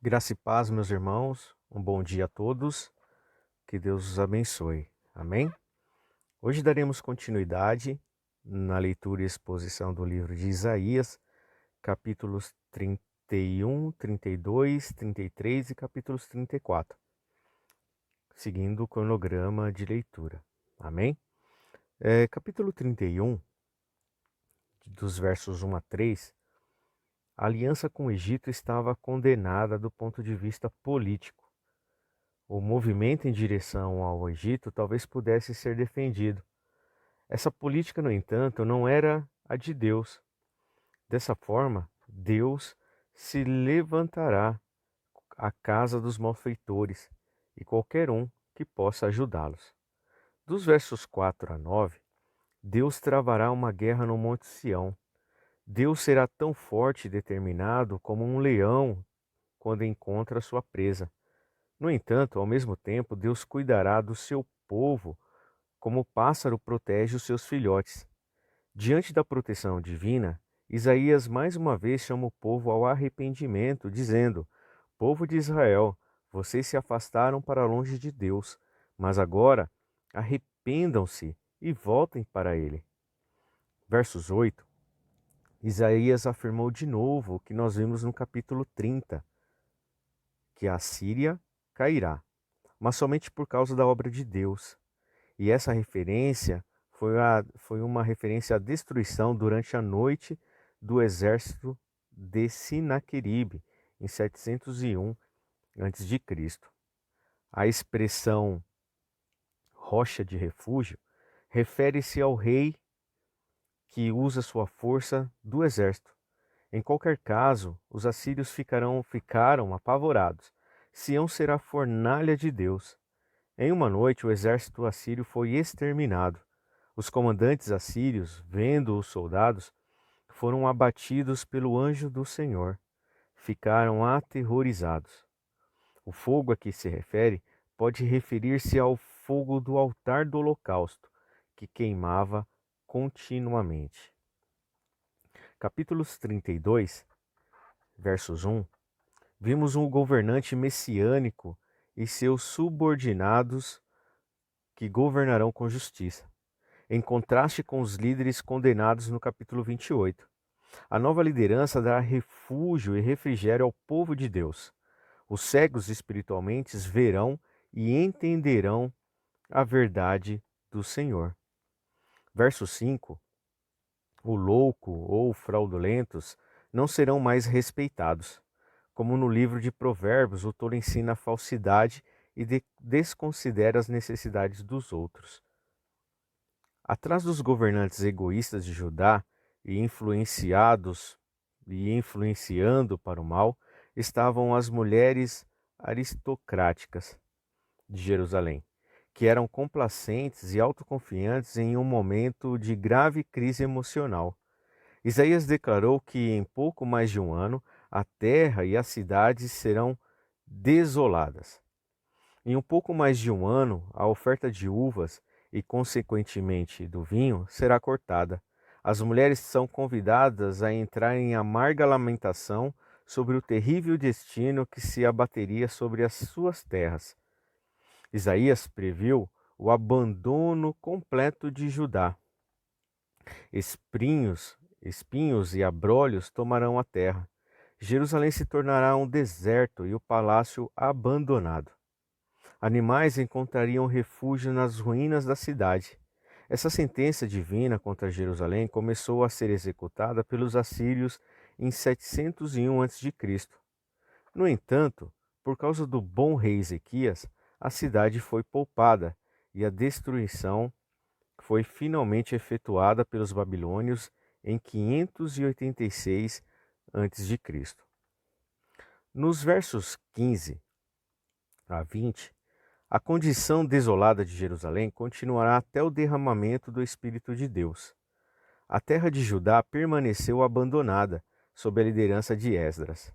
Graça e paz, meus irmãos. Um bom dia a todos. Que Deus os abençoe. Amém? Hoje daremos continuidade na leitura e exposição do livro de Isaías, capítulos 31, 32, 33 e capítulos 34, seguindo o cronograma de leitura. Amém? Capítulo 31, dos versos 1 a 3, a aliança com o Egito estava condenada do ponto de vista político. O movimento em direção ao Egito talvez pudesse ser defendido. Essa política, no entanto, não era a de Deus. Dessa forma, Deus se levantará à casa dos malfeitores e qualquer um que possa ajudá-los. Dos versos 4 a 9, Deus travará uma guerra no Monte Sião. Deus será tão forte e determinado como um leão quando encontra sua presa. No entanto, ao mesmo tempo, Deus cuidará do seu povo como o pássaro protege os seus filhotes. Diante da proteção divina, Isaías mais uma vez chama o povo ao arrependimento, dizendo: Povo de Israel, vocês se afastaram para longe de Deus, mas agora arrependam-se e voltem para Ele. Versos 8. Isaías afirmou de novo o que nós vimos no capítulo 30, que a Síria cairá, mas somente por causa da obra de Deus. E essa referência foi uma referência à destruição durante a noite do exército de Sinaqueribe, em 701 a.C. A expressão rocha de refúgio refere-se ao rei que usa sua força do exército. Em qualquer caso, os assírios ficaram apavorados. Sião será fornalha de Deus. Em uma noite, o exército assírio foi exterminado. Os comandantes assírios, vendo os soldados, foram abatidos pelo anjo do Senhor. Ficaram aterrorizados. O fogo a que se refere pode referir-se ao fogo do altar do holocausto, que queimava continuamente. Capítulos 32, versos 1. Vimos um governante messiânico e seus subordinados que governarão com justiça, em contraste com os líderes condenados no capítulo 28. A nova liderança dará refúgio e refrigério ao povo de Deus. Os cegos espiritualmente verão e entenderão a verdade do Senhor. Verso 5. O louco ou fraudulentos não serão mais respeitados. Como no livro de Provérbios, o tolo ensina a falsidade e desconsidera as necessidades dos outros. Atrás dos governantes egoístas de Judá e influenciando para o mal, estavam as mulheres aristocráticas de Jerusalém, que eram complacentes e autoconfiantes em um momento de grave crise emocional. Isaías declarou que em pouco mais de um ano a terra e as cidades serão desoladas. Em um pouco mais de um ano, a oferta de uvas e, consequentemente, do vinho será cortada. As mulheres são convidadas a entrar em amarga lamentação sobre o terrível destino que se abateria sobre as suas terras. Isaías previu o abandono completo de Judá. Espinhos e abrolhos tomarão a terra. Jerusalém se tornará um deserto e o palácio abandonado. Animais encontrariam refúgio nas ruínas da cidade. Essa sentença divina contra Jerusalém começou a ser executada pelos assírios em 701 a.C. No entanto, por causa do bom rei Ezequias, a cidade foi poupada e a destruição foi finalmente efetuada pelos babilônios em 586 a.C. Nos versos 15 a 20, a condição desolada de Jerusalém continuará até o derramamento do Espírito de Deus. A terra de Judá permaneceu abandonada sob a liderança de Esdras,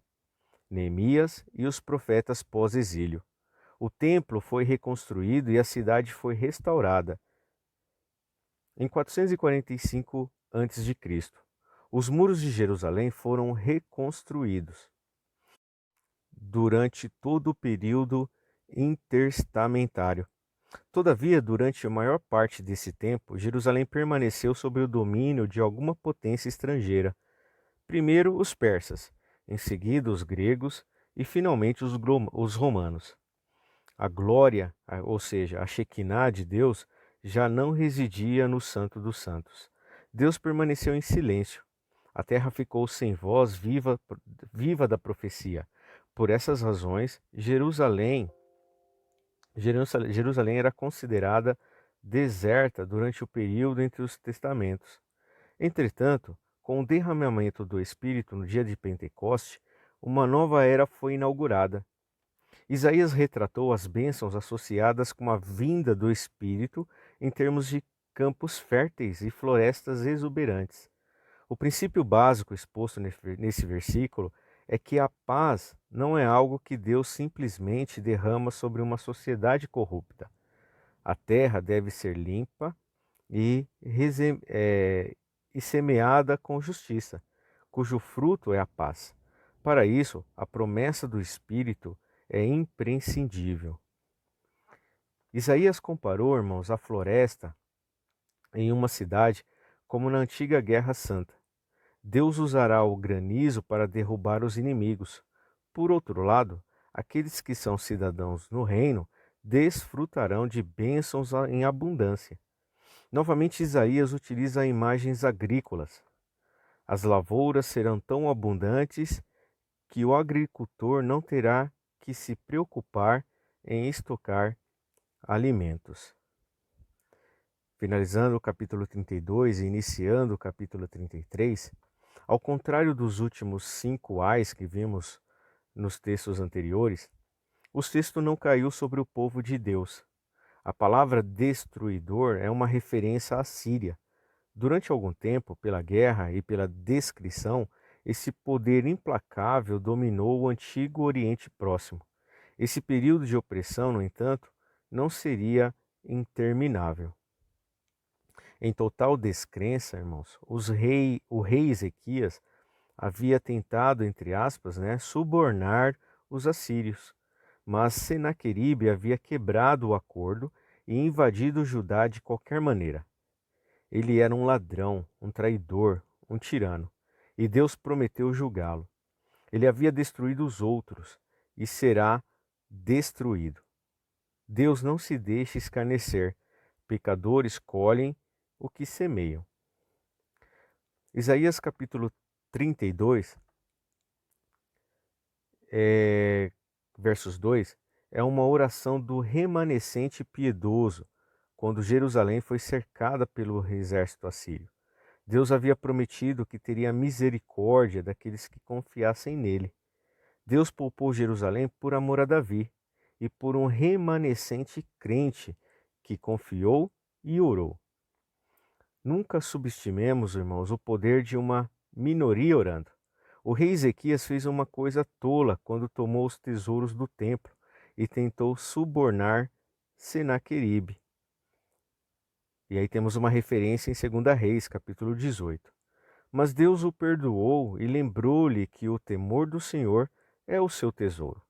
Neemias e os profetas pós-exílio. O templo foi reconstruído e a cidade foi restaurada em 445 a.C. Os muros de Jerusalém foram reconstruídos. durante todo o período intertestamentário. Todavia, durante a maior parte desse tempo, Jerusalém permaneceu sob o domínio de alguma potência estrangeira. Primeiro os persas, em seguida os gregos e finalmente os romanos. A glória, ou seja, a Shekinah de Deus, já não residia no Santo dos Santos. Deus permaneceu em silêncio. A terra ficou sem voz viva da profecia. Por essas razões, Jerusalém era considerada deserta durante o período entre os testamentos. Entretanto, com o derramamento do Espírito no dia de Pentecoste, uma nova era foi inaugurada. Isaías retratou as bênçãos associadas com a vinda do Espírito em termos de campos férteis e florestas exuberantes. O princípio básico exposto nesse versículo é que a paz não é algo que Deus simplesmente derrama sobre uma sociedade corrupta. A terra deve ser limpa e, e semeada com justiça, cujo fruto é a paz. Para isso, a promessa do Espírito é imprescindível. Isaías comparou, irmãos, a floresta em uma cidade como na antiga Guerra Santa. Deus usará o granizo para derrubar os inimigos. Por outro lado, aqueles que são cidadãos no reino desfrutarão de bênçãos em abundância. Novamente, Isaías utiliza imagens agrícolas. As lavouras serão tão abundantes que o agricultor não terá que se preocupar em estocar alimentos. Finalizando o capítulo 32 e iniciando o capítulo 33, ao contrário dos últimos 5 ais que vimos nos textos anteriores, o texto não caiu sobre o povo de Deus. A palavra destruidor é uma referência à Síria. Durante algum tempo, pela guerra e pela descrição, esse poder implacável dominou o antigo Oriente Próximo. Esse período de opressão, no entanto, não seria interminável. Em total descrença, irmãos, o rei Ezequias havia tentado, entre aspas, subornar os assírios, mas Senaqueribe havia quebrado o acordo e invadido Judá de qualquer maneira. Ele era um ladrão, um traidor, um tirano, e Deus prometeu julgá-lo. Ele havia destruído os outros e será destruído. Deus não se deixa escarnecer. Pecadores colhem o que semeiam. Isaías capítulo 32, versos 2, é uma oração do remanescente piedoso, quando Jerusalém foi cercada pelo exército assírio. Deus havia prometido que teria misericórdia daqueles que confiassem nele. Deus poupou Jerusalém por amor a Davi e por um remanescente crente que confiou e orou. Nunca subestimemos, irmãos, o poder de uma minoria orando. O rei Ezequias fez uma coisa tola quando tomou os tesouros do templo e tentou subornar Senaqueribe. E aí temos uma referência em 2 Reis, capítulo 18. Mas Deus o perdoou e lembrou-lhe que o temor do Senhor é o seu tesouro.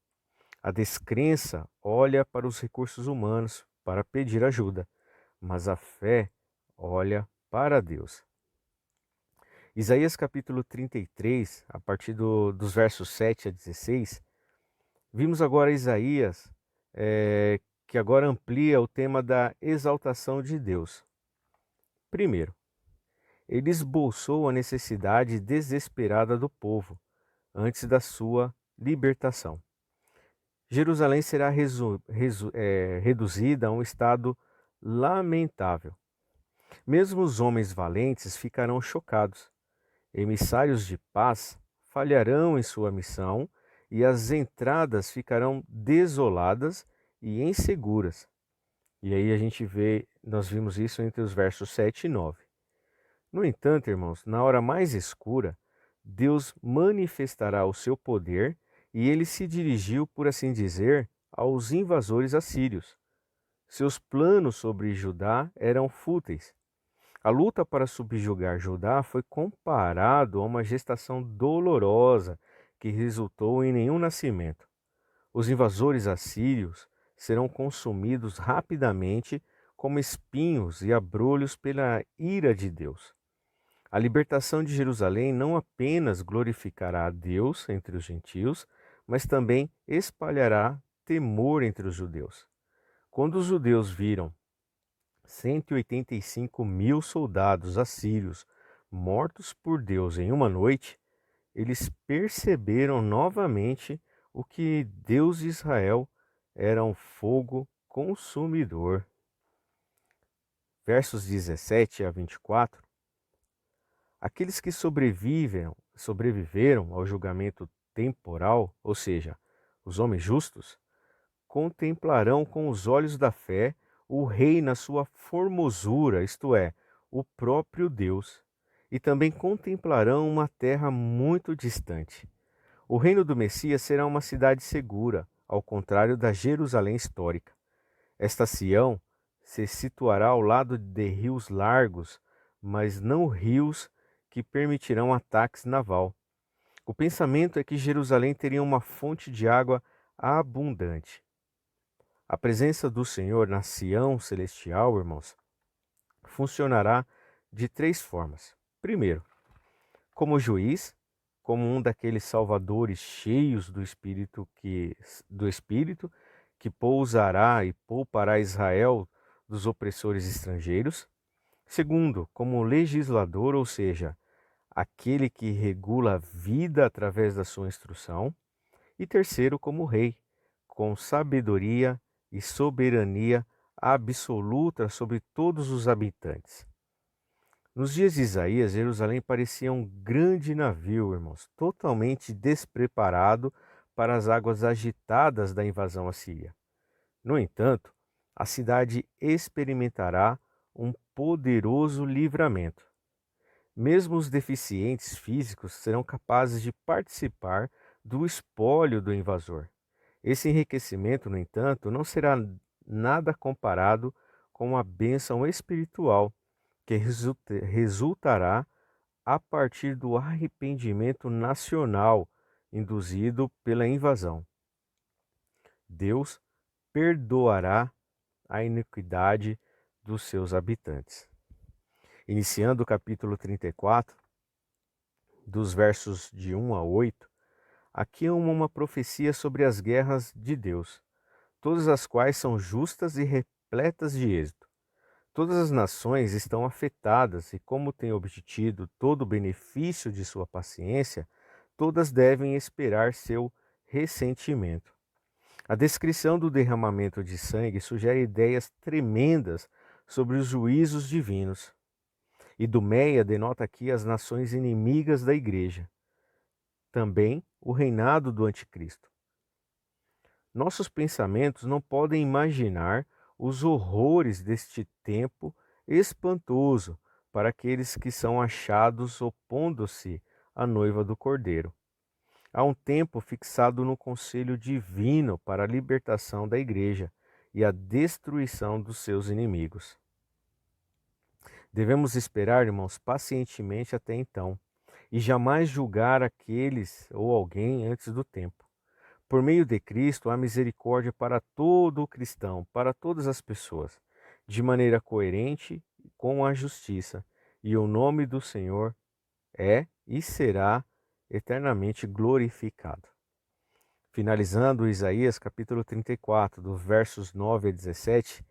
A descrença olha para os recursos humanos para pedir ajuda, mas a fé olha para Deus. Isaías capítulo 33, a partir dos versos 7 a 16, vimos agora Isaías que agora amplia o tema da exaltação de Deus. Primeiro, ele esboçou a necessidade desesperada do povo antes da sua libertação. Jerusalém será reduzida a um estado lamentável. Mesmo os homens valentes ficarão chocados. Emissários de paz falharão em sua missão e as entradas ficarão desoladas e inseguras. E aí nós vimos isso entre os versos 7 e 9. No entanto, irmãos, na hora mais escura, Deus manifestará o seu poder e ele se dirigiu, por assim dizer, aos invasores assírios. Seus planos sobre Judá eram fúteis. A luta para subjugar Judá foi comparado a uma gestação dolorosa que resultou em nenhum nascimento. Os invasores assírios serão consumidos rapidamente como espinhos e abrolhos pela ira de Deus. A libertação de Jerusalém não apenas glorificará a Deus entre os gentios, mas também espalhará temor entre os judeus. Quando os judeus viram 185.000 soldados assírios mortos por Deus em uma noite, eles perceberam novamente o que Deus de Israel era um fogo consumidor. Versos 17 a 24. Aqueles que sobreviveram ao julgamento temporal, ou seja, os homens justos, contemplarão com os olhos da fé o Rei na sua formosura, isto é, o próprio Deus, e também contemplarão uma terra muito distante. O reino do Messias será uma cidade segura, ao contrário da Jerusalém histórica. Esta Sião se situará ao lado de rios largos, mas não rios que permitirão ataques naval. O pensamento é que Jerusalém teria uma fonte de água abundante. A presença do Senhor na Sião celestial, irmãos, funcionará de três formas. Primeiro, como juiz, como um daqueles salvadores cheios do Espírito que pousará e poupará Israel dos opressores estrangeiros. Segundo, como legislador, ou seja, aquele que regula a vida através da sua instrução. E terceiro, como rei, com sabedoria e soberania absoluta sobre todos os habitantes. Nos dias de Isaías, Jerusalém parecia um grande navio, irmãos, totalmente despreparado para as águas agitadas da invasão assíria. No entanto, a cidade experimentará um poderoso livramento. Mesmo os deficientes físicos serão capazes de participar do espólio do invasor. Esse enriquecimento, no entanto, não será nada comparado com a bênção espiritual que resultará a partir do arrependimento nacional induzido pela invasão. Deus perdoará a iniquidade dos seus habitantes. Iniciando o capítulo 34, dos versos de 1 a 8, aqui é uma profecia sobre as guerras de Deus, todas as quais são justas e repletas de êxito. Todas as nações estão afetadas e, como têm obtido todo o benefício de sua paciência, todas devem esperar seu ressentimento. A descrição do derramamento de sangue sugere ideias tremendas sobre os juízos divinos. Idumeia denota aqui as nações inimigas da igreja. Também o reinado do anticristo. Nossos pensamentos não podem imaginar os horrores deste tempo espantoso para aqueles que são achados opondo-se à noiva do Cordeiro. Há um tempo fixado no conselho divino para a libertação da igreja e a destruição dos seus inimigos. Devemos esperar, irmãos, pacientemente até então, e jamais julgar aqueles ou alguém antes do tempo. Por meio de Cristo, há misericórdia para todo o cristão, para todas as pessoas, de maneira coerente com a justiça, e o nome do Senhor é e será eternamente glorificado. Finalizando Isaías capítulo 34, dos versos 9 a 17,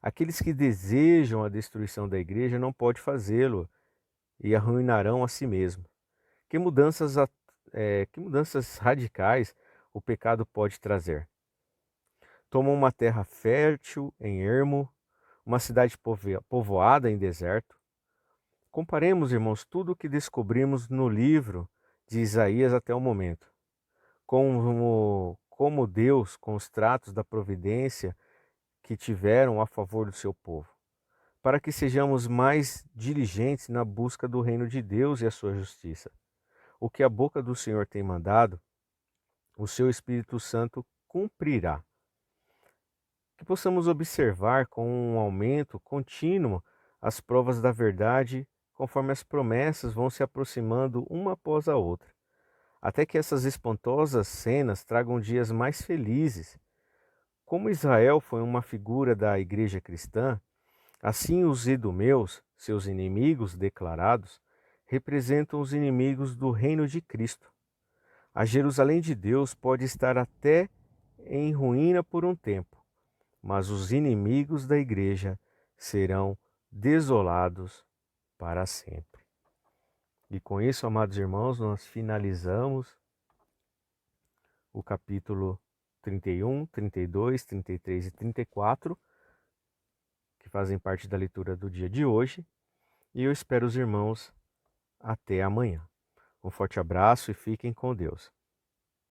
aqueles que desejam a destruição da igreja não podem fazê-lo e arruinarão a si mesmo. Que mudanças radicais o pecado pode trazer? Tomam uma terra fértil em ermo, uma cidade povoada em deserto. Comparemos, irmãos, tudo o que descobrimos no livro de Isaías até o momento. Como Deus, com os tratos da providência que tiveram a favor do seu povo, para que sejamos mais diligentes na busca do reino de Deus e a sua justiça. O que a boca do Senhor tem mandado, o seu Espírito Santo cumprirá. Que possamos observar com um aumento contínuo as provas da verdade, conforme as promessas vão se aproximando uma após a outra. até que essas espantosas cenas tragam dias mais felizes. Como Israel foi uma figura da igreja cristã, assim os idumeus, seus inimigos declarados, representam os inimigos do reino de Cristo. A Jerusalém de Deus pode estar até em ruína por um tempo, mas os inimigos da igreja serão desolados para sempre. E com isso, amados irmãos, nós finalizamos o capítulo 31, 32, 33 e 34, que fazem parte da leitura do dia de hoje. E eu espero os irmãos até amanhã. Um forte abraço e fiquem com Deus.